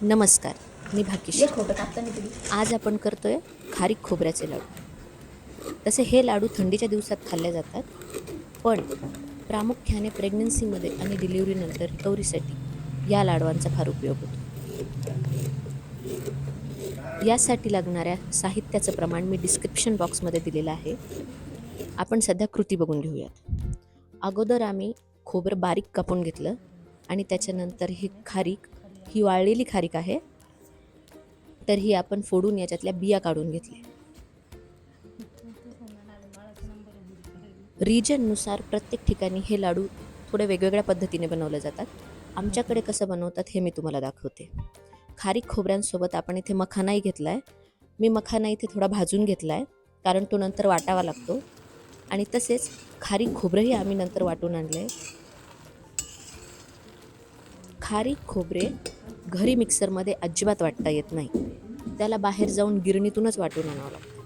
नमस्कार, मी भाग्यश्री. आज आपण करतोय खारीक खोबऱ्याचे लाडू. तसे हे लाडू थंडीच्या दिवसात खाल्ले जातात, पण प्रामुख्याने प्रेग्नन्सीमध्ये आणि डिलिव्हरीनंतर रिकव्हरीसाठी या लाडवांचा फार उपयोग होतो. यासाठी लागणाऱ्या साहित्याचं प्रमाण मी डिस्क्रिप्शन बॉक्समध्ये दिलेलं आहे. आपण सध्या कृती बघून घेऊयात. अगोदर आम्ही खोबरं बारीक कापून घेतलं आणि त्याच्यानंतर ही वाळलेली खारीक आहे, तर ही आपण फोडून याच्यातल्या बिया काढून घेतल्या. रिजननुसार प्रत्येक ठिकाणी हे लाडू थोडे वेगवेगळ्या पद्धतीने बनवले जातात. आमच्याकडे कसं बनवतात हे मी तुम्हाला दाखवते. खारीक खोबऱ्यांसोबत आपण इथे मखानाही घेतला आहे. मी मखाना इथे थोडा भाजून घेतला आहे, कारण तो नंतर वाटावा लागतो. आणि तसेच खारीक खोबरंही आम्ही नंतर वाटून आणलं आहे. खारीक खोबरे घरी मिक्सरमध्ये अजिबात वाटता येत नाही, त्याला बाहेर जाऊन गिरणीतूनच वाटून आणावं लागतं.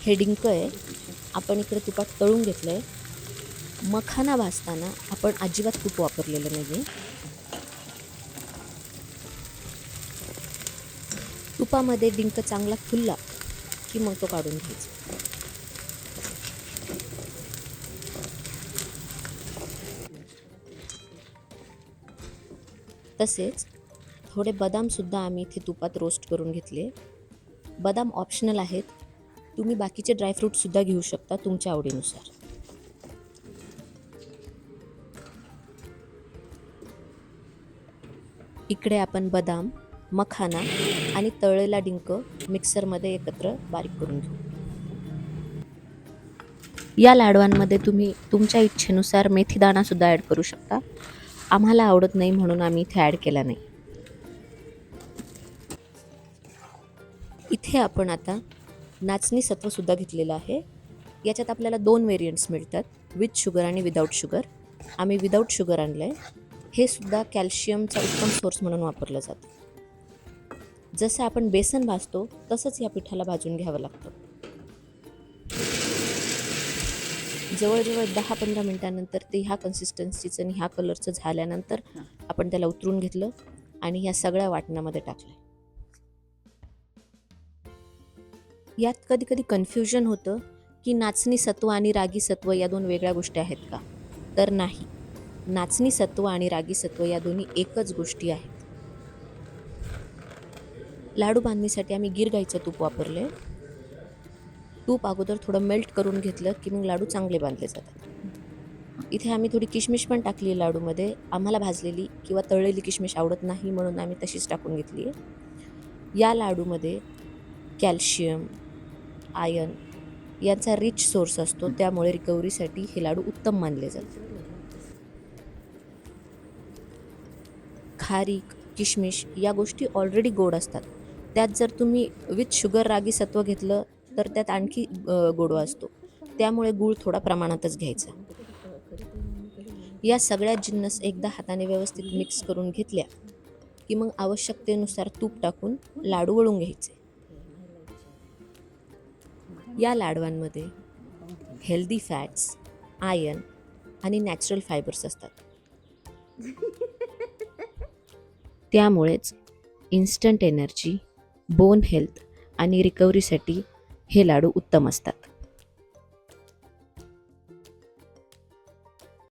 हे डिंक आहे, आपण इकडे तुपात तळून घेतलं आहे. मखाना भाजताना आपण अजिबात तूप वापरलेलं नाही आहे. तुपामध्ये डिंक चांगला फुलला की मग तो काढून घ्यायचा. तसेच थोडे बदामसुद्धा आम्ही इथे तुपात रोस्ट करून घेतले. बदाम ऑप्शनल आहेत, तुम्ही बाकीचे ड्रायफ्रूटसुद्धा घेऊ शकता तुमच्या आवडीनुसार. इकडे आपण बदाम, मखाना आणि तळलेला डिंक मिक्सरमध्ये एकत्र बारीक करून घेऊ. या लाडवांमध्ये तुम्ही तुमच्या इच्छेनुसार मेथीदाणासुद्धा ॲड करू शकता. आम्हाला आवडत नाही म्हणून आम्ही इथे ॲड केला नाही. इथे आपण आता नाचणी सत्वसुद्धा घेतलेलं आहे. याच्यात आपल्याला 2 व्हेरियंट्स मिळतात, विथ शुगर आणि विदाऊट शुगर. आम्ही विदाऊट शुगर आणलं आहे. हे सुद्धा कॅल्शियमचा उत्तम सोर्स म्हणून वापरलं जातं. जसं आपण बेसन भाजतो तसंच या पिठाला भाजून घ्यावं लागतं. जवळजवळ 10-15 मिनिटांनंतर ते ह्या कन्सिस्टन्सीचं आणि ह्या कलरचं झाल्यानंतर आपण त्याला उतरून घेतलं आणि ह्या सगळ्या वाटणामध्ये टाकलं. यात कधी कधी कन्फ्युजन होतं की नाचणी सत्व आणि रागी सत्व या 2 वेगळ्या गोष्टी आहेत का? तर नाही, नाचणी सत्व आणि रागी सत्व या दोन्ही एकच गोष्टी आहेत. लाडू बांधणीसाठी आम्ही गीर गाईचं तूप वापरले. तूप अगोदर थोडं मेल्ट करून घेतलं की मग लाडू चांगले बांधले जातात. इथे आम्ही थोडी किशमिश पण टाकली लाडूमध्ये. आम्हाला भाजलेली किंवा तळलेली किशमिश आवडत नाही म्हणून आम्ही तशीच टाकून घेतली आहे. या लाडूमध्ये कॅल्शियम, आयर्न यांचा रिच सोर्स असतो, त्यामुळे रिकव्हरीसाठी हे लाडू उत्तम मानले जातात. खारीक, किशमिश या गोष्टी ऑलरेडी गोड असतात. त्यात जर तुम्ही विथ शुगर रागी सत्व घेतलं तर त्यात आणखी गोडवा असतो, त्यामुळे गूळ थोडा प्रमाणातच घ्यायचा. या सगळ्या जिन्नस एकदा हाताने व्यवस्थित मिक्स करून घेतल्या की मग आवश्यकतेनुसार तूप टाकून लाडू वळून घ्यायचे. या लाडवांमध्ये हेल्दी फॅट्स, आयर्न आणि नॅचरल फायबर्स असतात. त्यामुळेच इन्स्टंट एनर्जी, बोन हेल्थ आणि रिकव्हरीसाठी हे लाडू उत्तम असतात.